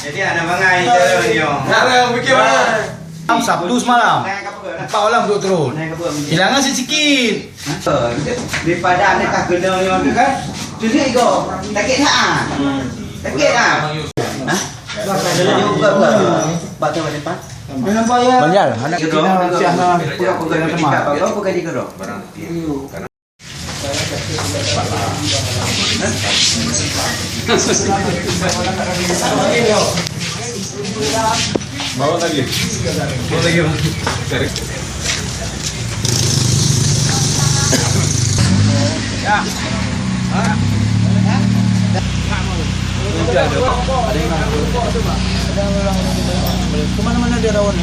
Jadi anak bangai dia. Nah, bikin mana? Sabtu semalam. Empat orang duduk terus. Hilangan sikit. Daripada ada tak kena ni kan. Jadi go. Takik tak? Takik tak? Hah? Baca depan. Banyak anak kita siapa pura-pura teman. Apa kali kero? Barang karena Bawa lagi. Bawa lagi, Bang. Cari. Ya. Kemana-mana dia rawan.